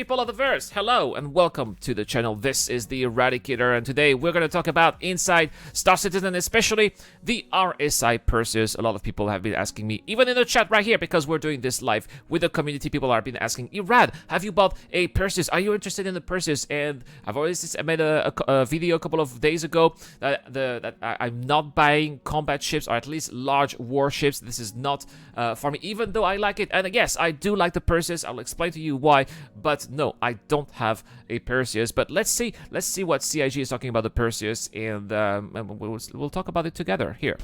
People of the verse, hello and welcome to the channel. This is the Eradicator, and today we're going to talk about inside Star Citizen, especially the RSI Perseus. A lot of people have been asking me, even in the chat right here, because we're doing this live with the community. People have been asking, Erad, have you bought a Perseus? Are you interested in the Perseus? And I've always made a video a couple of days ago that I'm not buying combat ships, or at least large warships. This is not for me, even though I like it. And yes, I do like the Perseus. I'll explain to you why, but no, I don't have a Perseus. But let's see what CIG is talking about the Perseus, and we'll talk about it together here.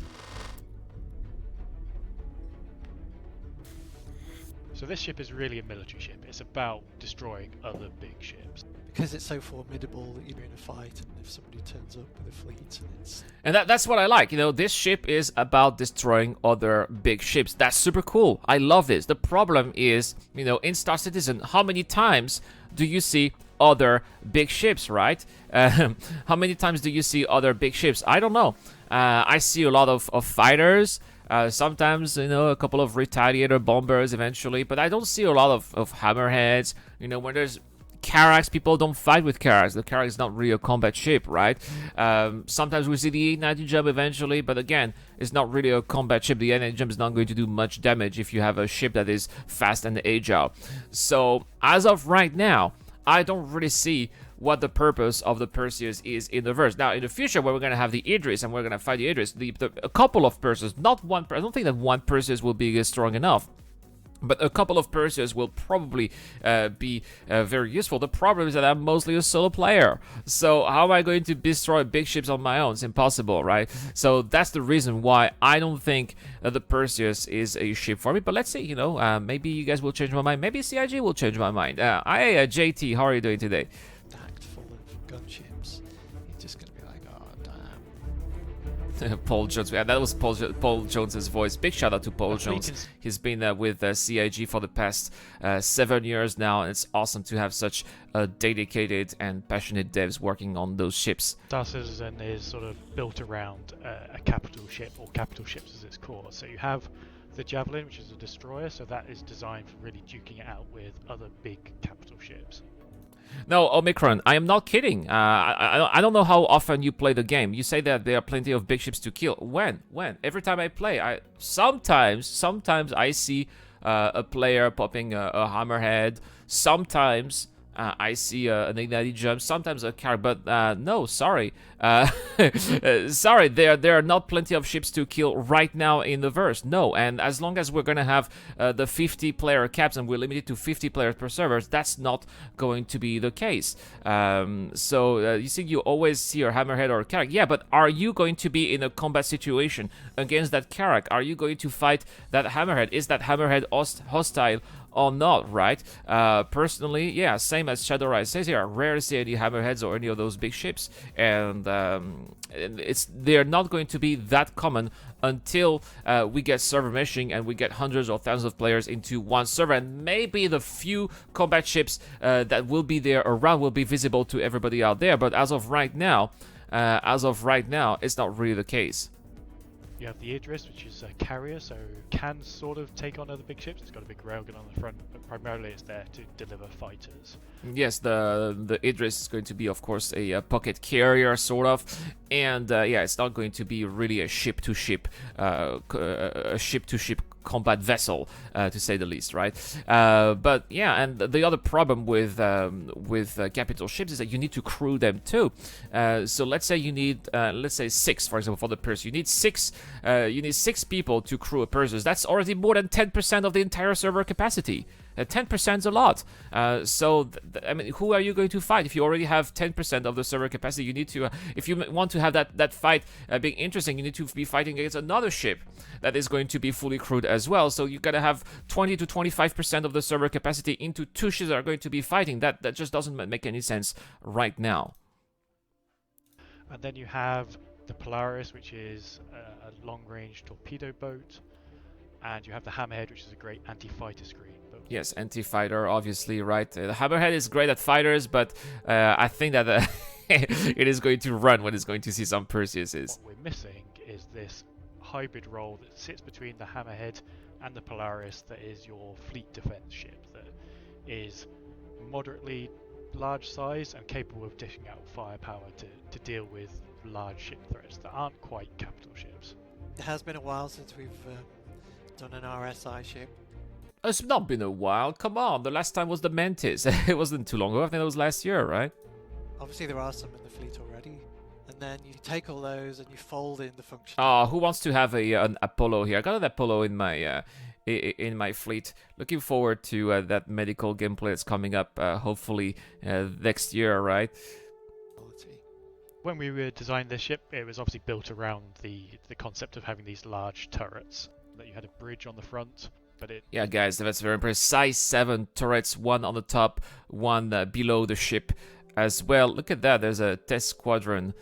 So this ship is really a military ship. It's about destroying other big ships. Because it's so formidable that you're in a fight, and if somebody turns up with a fleet, and that's what I like. You know, this ship is about destroying other big ships. That's super cool. I love this. The problem is, you know, in Star Citizen, how many times do you see other big ships, right? How many times do you see other big ships? I don't know. I see a lot of fighters. Sometimes, you know, a couple of Retaliator bombers eventually, but I don't see a lot of hammerheads. You know, when there's Carax, people don't fight with Carax. The Carax is not really a combat ship, right? Sometimes we see the 890 jump eventually, but again, it's not really a combat ship. The 890 jump is not going to do much damage if you have a ship that is fast and agile. So, as of right now, I don't really see what the purpose of the Perseus is in the verse. Now, in the future, where we're going to have the Idris and we're going to fight the Idris, a couple of Perseus, not one. I don't think that one Perseus will be strong enough. But a couple of Perseus will probably be very useful. The problem is that I'm mostly a solo player. So how am I going to destroy big ships on my own? It's impossible, right? So that's the reason why I don't think the Perseus is a ship for me. But let's see, you know, maybe you guys will change my mind. Maybe CIG will change my mind. Hey, JT, how are you doing today? Stacked full of gunships. You're just going to be like, oh, damn. Paul Jones. Yeah, that was Paul Jones's voice. Big shout out to Paul Jones. He's been with CIG for the past 7 years now, and it's awesome to have such dedicated and passionate devs working on those ships. Star Citizen is sort of built around a capital ship, or capital ships as its core. So you have the Javelin, which is a destroyer, so that is designed for really duking it out with other big capital ships. No, Omicron, I am not kidding. I don't know how often you play the game. You say that there are plenty of big ships to kill. When? Every time I play, sometimes I see a player popping a hammerhead. Sometimes I see an 890 jump. Sometimes a car, but no, sorry. Sorry, there are not plenty of ships to kill right now in the verse. No, and as long as we're going to have the 50-player caps and we're limited to 50 players per server, that's not going to be the case. So you see, you always see your hammerhead or a Carrack. Yeah, but are you going to be in a combat situation against that Carrack? Are you going to fight that hammerhead? Is that hammerhead hostile or not, right? Personally, yeah, same as Shadowrise says here, I rarely see any hammerheads or any of those big ships, and they're not going to be that common until we get server meshing and we get hundreds or thousands of players into one server, and maybe the few combat ships that will be there around will be visible to everybody out there. But as of right now, it's not really the case. You have the Idris, which is a carrier, so can sort of take on other big ships. It's got a big railgun on the front, but primarily it's there to deliver fighters. Yes, the Idris is going to be, of course, a pocket carrier, sort of, and yeah, it's not going to be really a ship-to-ship combat vessel, to say the least, right? But yeah, and the other problem with capital ships is that you need to crew them too. So let's say you need, let's say 6, for example, for the Perseus. You need six people to crew a Perseus. That's already more than 10% of the entire server capacity. 10% is a lot. So, I mean, who are you going to fight? If you already have 10% of the server capacity, you need to, if you want to have that fight being interesting, you need to be fighting against another ship that is going to be fully crewed as well. So you gotta have 20 to 25% of the server capacity into 2 ships that are going to be fighting. That just doesn't make any sense right now. And then you have the Polaris, which is a long-range torpedo boat, and you have the Hammerhead, which is a great anti-fighter screen. Yes, anti-fighter, obviously, right? The Hammerhead is great at fighters, but I think that it is going to run when it's going to see some Perseuses. What we're missing is this hybrid role that sits between the Hammerhead and the Polaris, that is your fleet defense ship, that is moderately large size and capable of dishing out firepower to deal with large ship threats that aren't quite capital ships. It has been a while since we've done an RSI ship. It's not been a while. Come on, the last time was the Mantis. It wasn't too long ago. I think it was last year, right? Obviously, there are some in the fleet already. And then you take all those and you fold in the function. Oh, who wants to have an Apollo here? I got an Apollo in my fleet. Looking forward to that medical gameplay that's coming up, hopefully next year, right? When we were designing this ship, it was obviously built around the concept of having these large turrets, that you had a bridge on the front, but it... Yeah, guys, that's very impressive. Size 7 turrets, one on the top, one below the ship as well. Look at that, there's a test squadron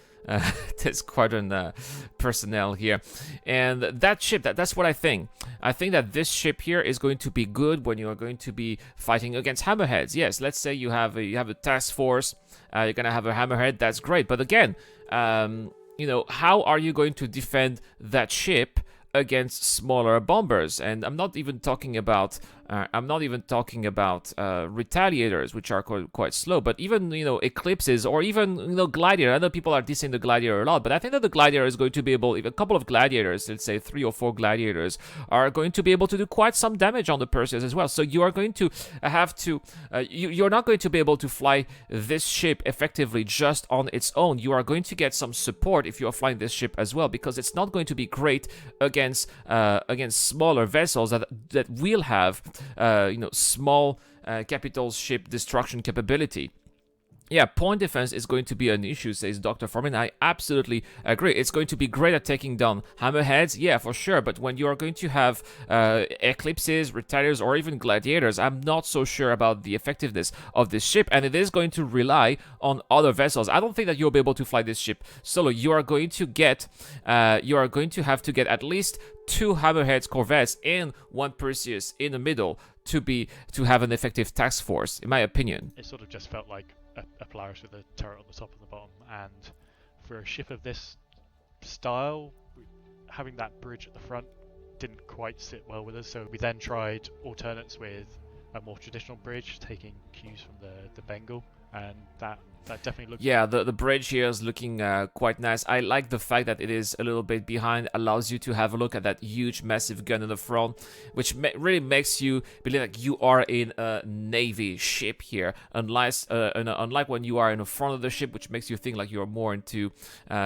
personnel here, and that ship, that's what I think that this ship here is going to be good when you are going to be fighting against hammerheads. Yes, let's say you have a task force, you're gonna have a hammerhead, that's great, but again, you know, how are you going to defend that ship against smaller bombers? And I'm not even talking about retaliators, which are quite slow, but even, you know, eclipses, or even, you know, gladiator. I know people are dissing the gladiator a lot, but I think that the gladiator is going to be able, if a couple of gladiators, let's say 3 or 4 gladiators, are going to be able to do quite some damage on the Perseus as well. So you are going to have to you're not going to be able to fly this ship effectively just on its own. You are going to get some support if you are flying this ship as well, because it's not going to be great against smaller vessels that will have you know, small capital ship destruction capability. Yeah, point defense is going to be an issue, says Dr. Foreman. I absolutely agree. It's going to be great at taking down hammerheads, yeah, for sure. But when you are going to have eclipses, retaliators, or even gladiators, I'm not so sure about the effectiveness of this ship, and it is going to rely on other vessels. I don't think that you'll be able to fly this ship solo. You are going to have to get at least 2 hammerheads corvettes and 1 Perseus in the middle to have an effective task force, in my opinion. It sort of just felt like a Polaris with a turret on the top and the bottom, and for a ship of this style, having that bridge at the front didn't quite sit well with us, so we then tried alternates with a more traditional bridge, taking cues from the Bengal, and that definitely looks... Yeah, the bridge here is looking quite nice. I like the fact that it is a little bit behind, allows you to have a look at that huge, massive gun in the front, which really makes you believe like you are in a Navy ship here, unlike when you are in the front of the ship, which makes you think like you're more into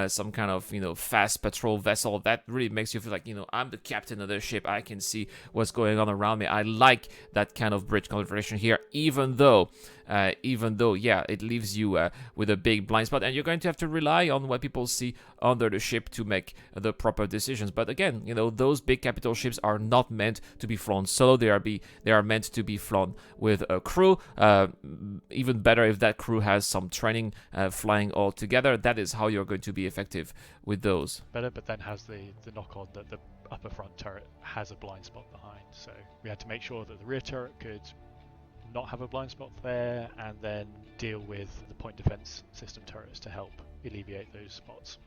some kind of, you know, fast patrol vessel. That really makes you feel like, you know, I'm the captain of the ship, I can see what's going on around me. I like that kind of bridge configuration here, even though, yeah, it leaves you with a big blind spot, and you're going to have to rely on what people see under the ship to make the proper decisions. But again, you know, those big capital ships are not meant to be flown solo. They are meant to be flown with a crew. Even better if that crew has some training flying all together. That is how you're going to be effective with those. Better, but then has the knock-on that the upper front turret has a blind spot behind. So we had to make sure that the rear turret could not have a blind spot there, and then deal with the point defense system turrets to help alleviate those spots.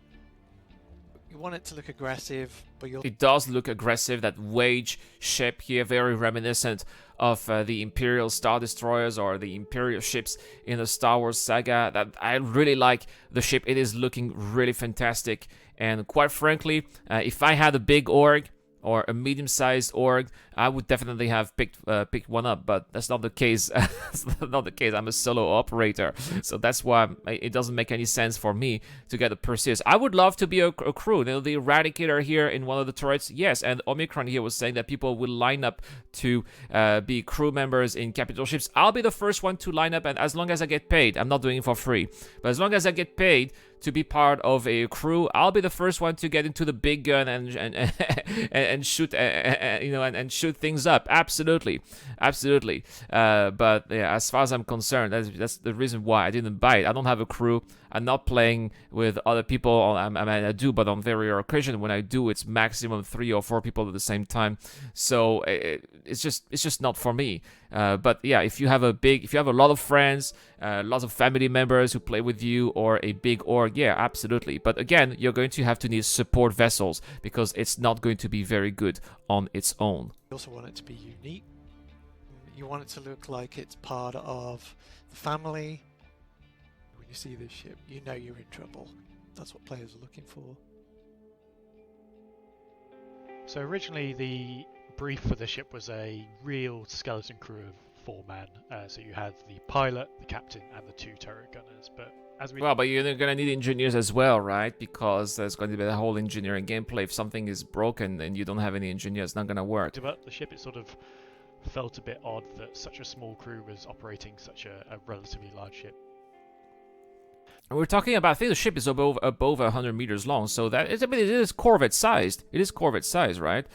You want it to look aggressive, but it does look aggressive. That Wage ship here, very reminiscent of the Imperial Star Destroyers or the Imperial ships in the Star Wars saga. That I really like the ship. It is looking really fantastic, and quite frankly, if I had a big org or a medium-sized org, I would definitely have picked one up, but that's not the case. That's not the case. I'm a solo operator, so that's why it doesn't make any sense for me to get a Perseus. I would love to be a crew. You know, the Eradicator here in one of the turrets, yes, and Omicron here was saying that people will line up to be crew members in capital ships. I'll be the first one to line up, and as long as I get paid, I'm not doing it for free, but as long as I get paid to be part of a crew, I'll be the first one to get into the big gun and shoot, you know, and shoot things up. Absolutely. But yeah, as far as I'm concerned, that's the reason why I didn't buy it. I don't have a crew. I'm not playing with other people. I mean, I do, but on very rare occasion, when I do, it's maximum 3 or 4 people at the same time. So it's just not for me. But yeah, if you have a lot of friends, lots of family members who play with you, or a big org, yeah, absolutely. But again, you're going to have to need support vessels, because it's not going to be very good on its own. You also want it to be unique. You want it to look like it's part of the family. When you see this ship, you know you're in trouble. That's what players are looking for. So originally the brief for the ship was a real skeleton crew of 4 men. So you had the pilot, the captain, and the 2 turret gunners. But as we Well, but you're gonna need engineers as well, right? Because there's going to be the whole engineering gameplay. If something is broken and you don't have any engineers, it's not gonna work. about the ship, it sort of felt a bit odd that such a small crew was operating such a relatively large ship. We're talking about, I think the ship is above 100 meters long, so that is, I mean, it is Corvette sized. It is Corvette size, right?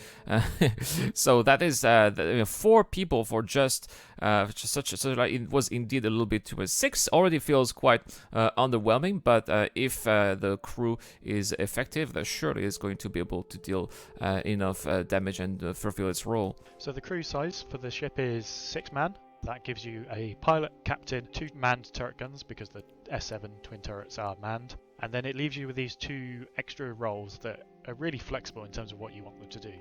So that is 4 people for just such like, it was indeed a little bit too much. 6 already feels quite underwhelming, but if the crew is effective, that surely is going to be able to deal enough damage and fulfill its role. So the crew size for the ship is 6 man. That gives you a pilot, captain, 2 manned turret guns because the S7 twin turrets are manned, and then it leaves you with these 2 extra roles that are really flexible in terms of what you want them to do.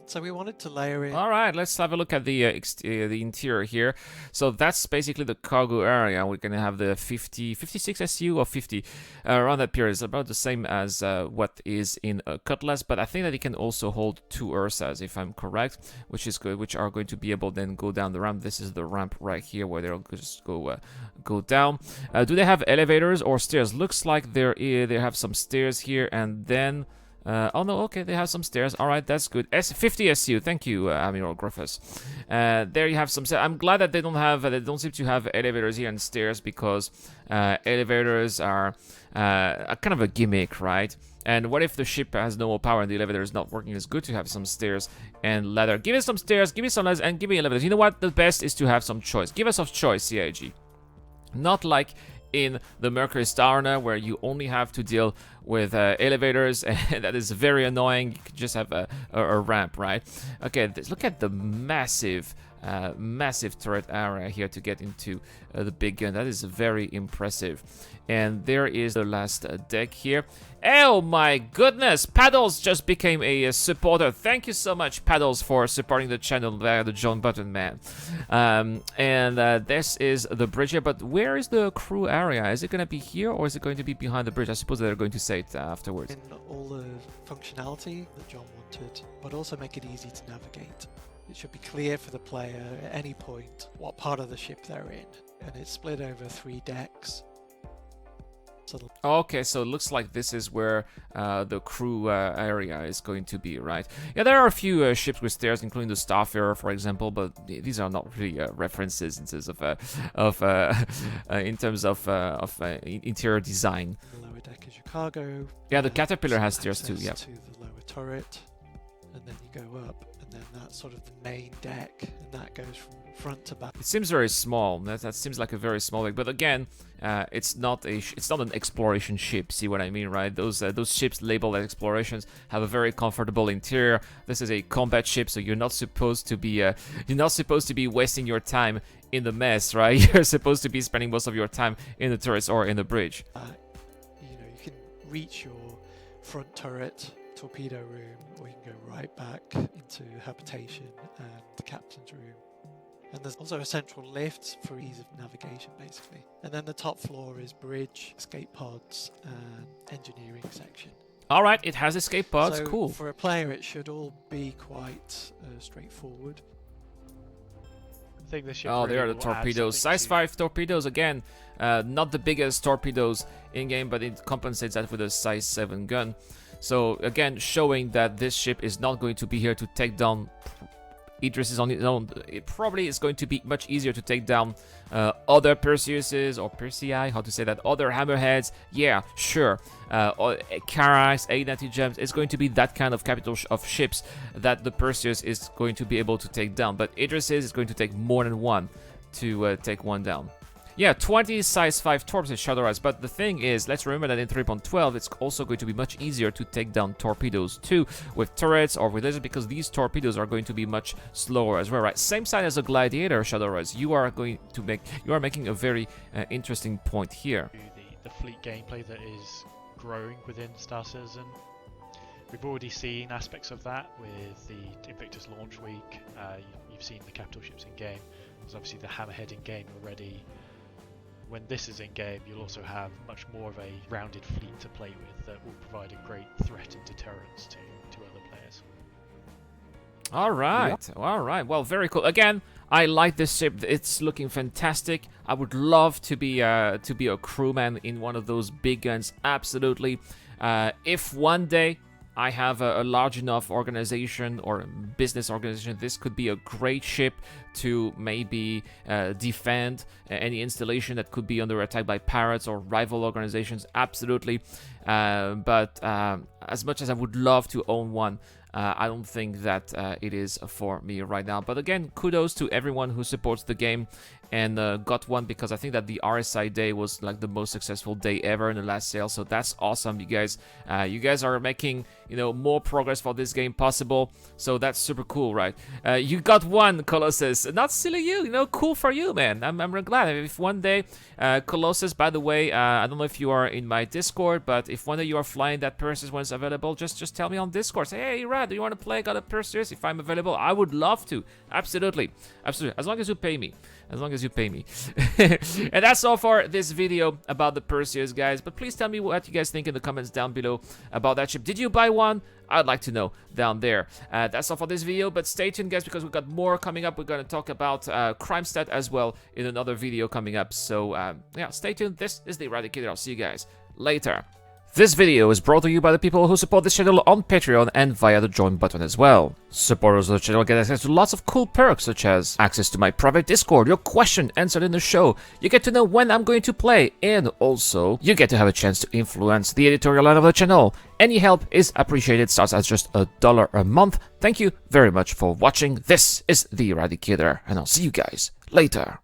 So we wanted to layer in. All right, let's have a look at the interior here. So that's basically the cargo area. We're gonna have the 56 SU or 50 around that period. It's about the same as what is in Cutlass, but I think that it can also hold 2 Ursas, if I'm correct, which is good. Which are going to be able to then go down the ramp. This is the ramp right here where they'll just go down. Do they have elevators or stairs? Looks like they have some stairs here, and then. Oh no, okay, they have some stairs. All right, that's good. 50 SU, thank you, Admiral Griffiths. There you have some. I'm glad that they don't seem to have elevators here and stairs, because elevators are kind of a gimmick, right? And what if the ship has no more power and the elevator is not working? It's good to have some stairs and ladder. Give me some stairs, give me some ladders, and give me elevators. You know what? The best is to have some choice. Give us some choice, CIG. Not like in the Mercury Starner, where you only have to deal with elevators, and that is very annoying. You can just have a ramp, right? Okay, look at the massive turret area here to get into the big gun. That is very impressive. And there is the last deck here. Oh my goodness, Paddles just became a supporter. Thank you so much, Paddles, for supporting the channel via the John Button Man. And this is the bridge here, but where is the crew area? Is it going to be here, or is it going to be behind the bridge? I suppose they're going to say it afterwards. In all the functionality that John wanted, but also make it easy to navigate. It should be clear for the player at any point what part of the ship they're in, and it's split over 3 decks. Okay, so it looks like this is where the crew area is going to be, right? Yeah, there are a few ships with stairs, including the Starfarer, for example, but these are not really references in terms of interior design. The lower deck is your cargo. Yeah, the Caterpillar has stairs too. Yeah. To the lower turret, and then you go up, and then that's sort of the main deck, and that goes from front to back. It seems very small. That seems like a very small deck, but again, it's not an exploration ship. See what I mean, right? Those ships labeled as explorations have a very comfortable interior. This is a combat ship, so you're not supposed to be wasting your time in the mess, right? You're supposed to be spending most of your time in the turrets or in the bridge. You can reach your front turret torpedo room, or you can go right back into habitation and the captain's room. And there's also a central lift for ease of navigation, basically. And then the top floor is bridge, escape pods, and engineering section. All right, it has escape pods. So cool. For a player, it should all be quite straightforward. I think the ship there are the torpedoes. Size 5 torpedoes again. Not the biggest torpedoes in game, but it compensates that with a size 7 gun. So again, showing that this ship is not going to be here to take down Idris is on its own. It probably is going to be much easier to take down other Perseuses or Persei, how to say that, other Hammerheads. Yeah, sure. Karas, A90 Gems. It's going to be that kind of capital of ships that the Perseus is going to be able to take down. But Idris is going to take more than one to take one down. Yeah, 20 size 5 torps in Shadow Rise, but the thing is, let's remember that in 3.12 it's also going to be much easier to take down torpedoes too, with turrets or with lasers, because these torpedoes are going to be much slower as well, right? Same side as a Gladiator, Shadow Rise. You are making a very interesting point here. The fleet gameplay that is growing within Star Citizen. We've already seen aspects of that with the Invictus launch week. you've seen the capital ships in game. There's obviously the hammerhead in game already. When this is in game, you'll also have much more of a rounded fleet to play with that will provide a great threat and deterrence to other players. All right, all right. Well, very cool. Again, I like this ship. It's looking fantastic. I would love to be a crewman in one of those big guns. Absolutely. If one day I have a large enough organization or business organization, this could be a great ship to maybe defend any installation that could be under attack by pirates or rival organizations. Absolutely. But as much as I would love to own one, I don't think that it is for me right now. But again, kudos to everyone who supports the game and got one, because I think that the RSI day was like the most successful day ever in the last sale. So that's awesome, you guys. You guys are making, you know, more progress for this game possible. So that's super cool, right? You got one, Colossus. Not silly you know, cool for you, man. I'm really glad. If one day, Colossus, by the way, I don't know if you are in my Discord, but if one day you are flying that Perseus when it's available, just tell me on Discord. Say, hey, Rad, do you want to play God of Perseus? If I'm available, I would love to. Absolutely. Absolutely. As long as you pay me. As long as you pay me. And that's all for this video about the Perseus, guys. But please tell me what you guys think in the comments down below about that ship. Did you buy one? I'd like to know down there. That's all for this video, but stay tuned, guys, because we've got more coming up. We're going to talk about crime stat as well in another video coming up. So, yeah, stay tuned. This is the Eradicator. I'll see you guys later. This video is brought to you by the people who support this channel on Patreon and via the join button as well. Supporters of the channel get access to lots of cool perks, such as access to my private Discord, your question answered in the show, you get to know when I'm going to play, and also you get to have a chance to influence the editorial line of the channel. Any help is appreciated, starts at just $1 a month. Thank you very much for watching. This is the Eradicator, and I'll see you guys later.